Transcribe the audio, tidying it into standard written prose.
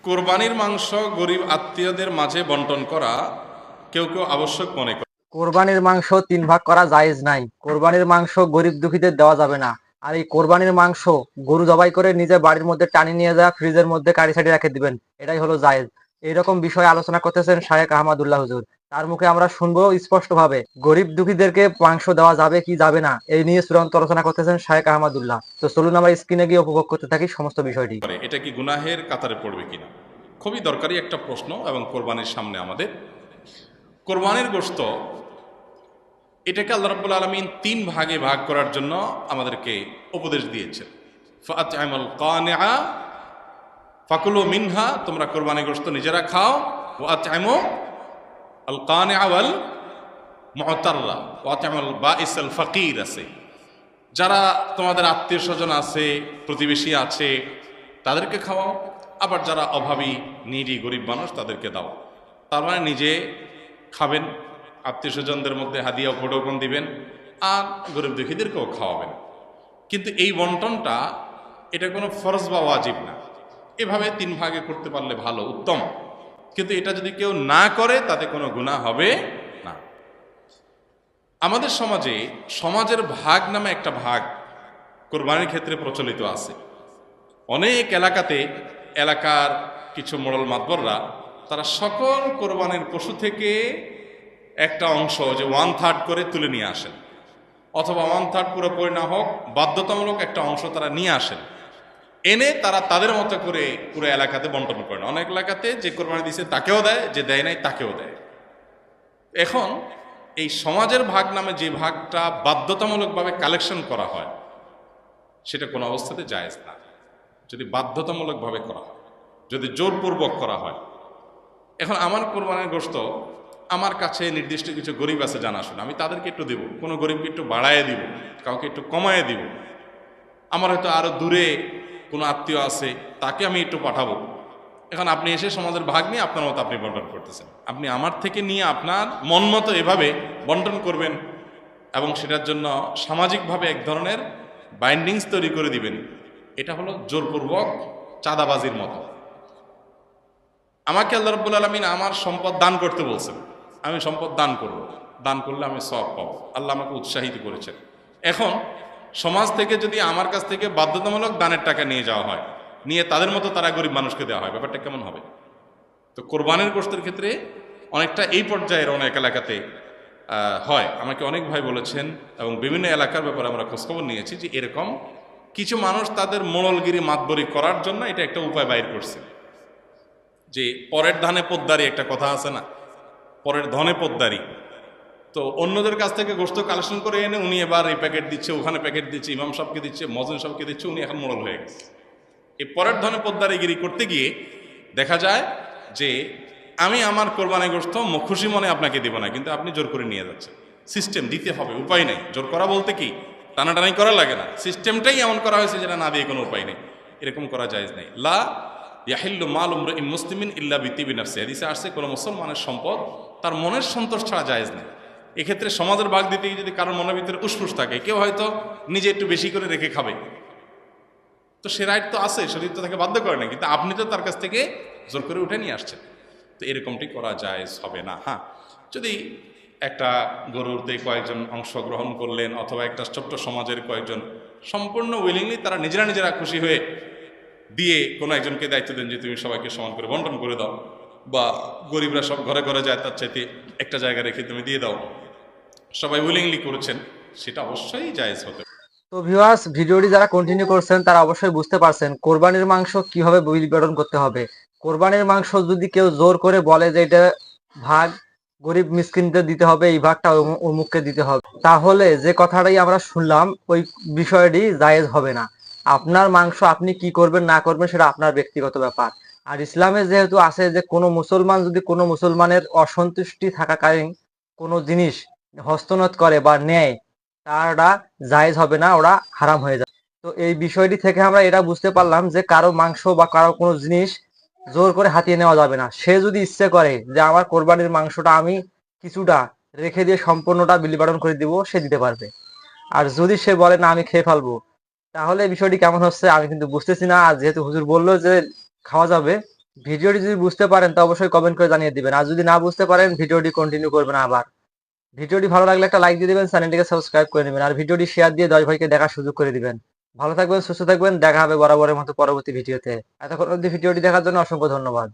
কোরবানির মাংস গরিব আত্মীয়দের মাঝে বন্টন করা কেউ কেউ আবশ্যক মনে করে। কোরবানির মাংস 3 ভাগ করা জায়েজ নাই। কোরবানির মাংস গরিব দুঃখীদের দেওয়া যাবে না। আর এই কোরবানির মাংস গরু জবাই করে নিজে বাড়ির মধ্যে টানি নিয়ে যা ফ্রিজের মধ্যে কারি সাইডে রেখে দিবেন, এটাই হলো জায়েজ। এইরকম বিষয়ে আলোচনা করতেছেন শায়েখ আহমদুল্লাহ হুজুর। তার মুখে আমরা শুনবো স্পষ্ট ভাবে গরিব দুঃখীদেরকে মাংস দেওয়া যাবে কি যাবে না, এই নিয়ে চূড়ান্ত আলোচনা করতেছেন শায়েখ আহমদুল্লাহ। তো চলুন আমরা স্ক্রিনে গিয়ে উপভোগ করতে থাকি সমস্ত বিষয়টি। এটা কি গুনাহের কাতারে পড়বে কিনা, খুবই দরকারি একটা প্রশ্ন। এবং কোরবানির সামনে আমাদের কোরবানির গোশত, এটাকে আল্লাহ রাব্বুল আলামিন 3 ভাগে ভাগ করার জন্য আমাদেরকে উপদেশ দিয়েছেন। ফাআত'আমুল কানিআ ফাকুলু মিনহা, তোমরা কোরবানির গোশত নিজেরা খাও। ওয়া আত'আমু আল কানিআ ওয়াল মু'তাররা ওয়া আত'আমুল বাঈসাল ফাকির আছে, যারা তোমাদের আত্মীয় স্বজন আছে, প্রতিবেশী আছে, তাদেরকে খাওয়াও। আবার যারা অভাবী নিডি গরিব মানুষ তাদেরকে দাও। তার মানে নিজে খাবেন, আত্মীয় স্বজনদের মধ্যে হাদিয়া উপঢৌকন দিবেন, আর গরিব দুঃখীদেরকেও খাওয়াবেন। কিন্তু এই বন্টনটা এটা কোনো ফরজ বা ওয়াজিব না। এভাবে 3 ভাগে করতে পারলে ভালো, উত্তম। কিন্তু এটা যদি কেউ না করে তাতে কোনো গুনাহ হবে না। আমাদের সমাজে সমাজের ভাগ নামে একটা ভাগ কোরবানির ক্ষেত্রে প্রচলিত আছে। অনেক এলাকাতে এলাকার কিছু মোড়ল মাতবররা তারা সকল কোরবানির পশু থেকে একটা অংশ, যে 1/3 করে তুলে নিয়ে আসেন, অথবা 1/3 পুরোপুরি না হোক বাধ্যতামূলক একটা অংশ তারা নিয়ে আসেন, এনে তারা তাদের মতো করে পুরো এলাকাতে বন্টন করেন। অনেক এলাকাতে যে কোরবানি দিয়েছে তাকেও দেয়, যে দেয় নাই তাকেও দেয়। এখন এই সমাজের ভাগ নামে যে ভাগটা বাধ্যতামূলকভাবে কালেকশন করা হয়, সেটা কোনো অবস্থাতে জায়েজ না। যদি বাধ্যতামূলকভাবে করা হয়, যদি জোরপূর্বক করা হয়। এখন আমার কোরবানির গোশত আমার কাছে নির্দিষ্ট কিছু গরিব আছে জানাশোনা, আমি তাদেরকে একটু দেব, কোনো গরিবকে একটু বাড়ায় দিব, কাউকে একটু কমায় দিব। আমার হয়তো আরো দূরে কোনো আত্মীয় আছে, তাকে আমি একটু পাঠাবো। এখন আপনি এসে সমাজের ভাগ নিয়ে আপনার মতো আপনি বন্টন করতেছেন। আপনি আমার থেকে নিয়ে আপনার মন মতো এভাবে বন্টন করবেন, এবং সেটার জন্য সামাজিকভাবে এক ধরনের বাইন্ডিংস তৈরি করে দিবেন। এটা হলো জোরপূর্বক চাঁদাবাজির মতো। আমাকে আল্লাহ রাব্বুল আলামিন আমার সম্পদ দান করতে বলছেন, আমি সম্পদ দান করব, দান করলে আমি সওয়াব পাবো, আল্লাহ আমাকে উৎসাহিত করেছেন। এখন সমাজ থেকে যদি আমার কাছ থেকে বাধ্যতামূলক দানের টাকা নিয়ে যাওয়া হয়, নিয়ে তাদের মতো তারা গরিব মানুষকে দেওয়া হয়, ব্যাপারটা কেমন হবে? তো কোরবানির গোশতের ক্ষেত্রে অনেকটা এই পর্যায়ের অনেক এলাকাতে হয়। আমাকে অনেক ভাই বলেছেন, এবং বিভিন্ন এলাকার ব্যাপারে আমরা খোঁজখবর নিয়েছি, যে এরকম কিছু মানুষ তাদের মোড়লগিরি মাতবরি করার জন্য এটা একটা উপায় বাইর করছে। যে পরের ধানে পোদ্দারি একটা কথা আছে না, পরের ধনে পোদ্দারি। তো অন্যদের কাছ থেকে গোশত কালেকশন করে এনে উনি এবার এই প্যাকেট দিচ্ছে, ওখানে প্যাকেট দিচ্ছে, ইমাম সাহেবকে দিচ্ছে, মজুন সাহেবকে দিচ্ছে, উনি এখন মোড়ল হয়ে গেছে। এই পরের ধনে পোদ্দারিগিরি করতে গিয়ে দেখা যায় যে আমি আমার কোরবানি গোশত খুশি মনে আপনাকে দিব না, কিন্তু আপনি জোর করে নিয়ে যাচ্ছেন। সিস্টেম দিতে হবে, উপায় নেই। জোর করা বলতে কি টানাটানি করা লাগে না, সিস্টেমটাই এমন করা হয়েছে যেটা না দিয়ে কোনো উপায় নেই। এরকম করা জায়েজ নাই। লা ইয়াহিল্লু মাল ইমরিইন মুসলিমিন ইল্লা বিতিবি নাফসি, হাদিসে আসছে কোনো মুসলমানের সম্পদ তার মনের সন্তোষ ছাড়া জায়েজ নেই। এক্ষেত্রে সমাজের ভাগ দিতে গিয়ে যদি কারোর মনের ভিতরে উসফুস থাকে, কেউ হয়তো নিজে একটু বেশি করে রেখে খাবে, তো সে রাইট তো আছে, শরীর তো তাকে বাধ্য করে না, কিন্তু আপনি তো তার কাছ থেকে জোর করে উঠে নিয়ে আসছেন। তো এরকমটি করা জায়েজ হবে না। হ্যাঁ, যদি একটা গরুরতে কয়েকজন অংশগ্রহণ করলেন, অথবা একটা ছোট্ট সমাজের কয়েকজন সম্পূর্ণ উইলিংলি তারা নিজেরা খুশি হয়ে দিয়ে কোনো একজনকে দায়িত্ব দেন যে তুমি সবাইকে সমান করে বন্টন করে দাও, বা গরিবরা সব ঘরে ঘরে যায়, তার চাইতে একটা জায়গা রেখে তুমি দিয়ে দাও, সবাই উইলিংলি করেছেন, সেটা অবশ্যই জায়েজ হতে। তো ভিউয়ার্স, ভিডিওটি যারা কন্টিনিউ করছেন তারা অবশ্যই বুঝতে পারছেন কোরবানির মাংস কিভাবে বিতরণ করতে হবে। কোরবানির মাংস যদি কেউ জোর করে বলে যে এটা ভাগ গরিব মিসকিনদের দিতে হবে, এই ভাগটা অমুককে দিতে হবে, তাহলে যে কথাটাই আমরা শুনলাম ওই বিষয়টি জায়েজ হবে না। আপনার মাংস আপনি কি করবেন না করবেন সেটা আপনার ব্যক্তিগত ব্যাপার। আর ইসলামে যেহেতু আছে যে কোনো মুসলমান যদি কোনো মুসলমানের অসন্তুষ্টি থাকাকালীন কোনো জিনিস হস্তনৎ করে বা নেয়, তারা জায়েজ হবে না, ওরা হারাম হয়ে যায়। তো এই বিষয়টি থেকে আমরা এটা বুঝতে পারলাম যে কারো মাংস বা কারো কোনো জিনিস জোর করে হাতিয়ে নেওয়া যাবে না। সে যদি ইচ্ছে করে যে আমার কোরবানির মাংসটা আমি কিছুটা রেখে দিয়ে সম্পূর্ণটা বিলিবাড়ন করে দিব, সে দিতে পারবে। আর যদি সে বলে না আমি খেয়ে ফেলবো, তাহলে এই বিষয়টি কেমন হচ্ছে আমি কিন্তু বুঝতেছি না। আর যেহেতু হুজুর বললো যে খাওয়া যাবে, ভিডিওটি যদি বুঝতে পারেন তো অবশ্যই কমেন্ট করে জানিয়ে দিবেন, আর যদি না বুঝতে পারেন ভিডিওটি কন্টিনিউ করবেন। আবার ভিডিওটি ভালো লাগলে একটা লাইক দিয়ে দিবেন, চ্যানেলটিকে সাবস্ক্রাইব করে নেবেন, আর ভিডিওটি শেয়ার দিয়ে 10 ভাইকে দেখার সুযোগ করে দিবেন। ভালো থাকবেন, সুস্থ থাকবেন, দেখা হবে বরাবরের মতো পরবর্তী ভিডিওতে। এতক্ষণ অবধি ভিডিওটি দেখার জন্য অসংখ্য ধন্যবাদ।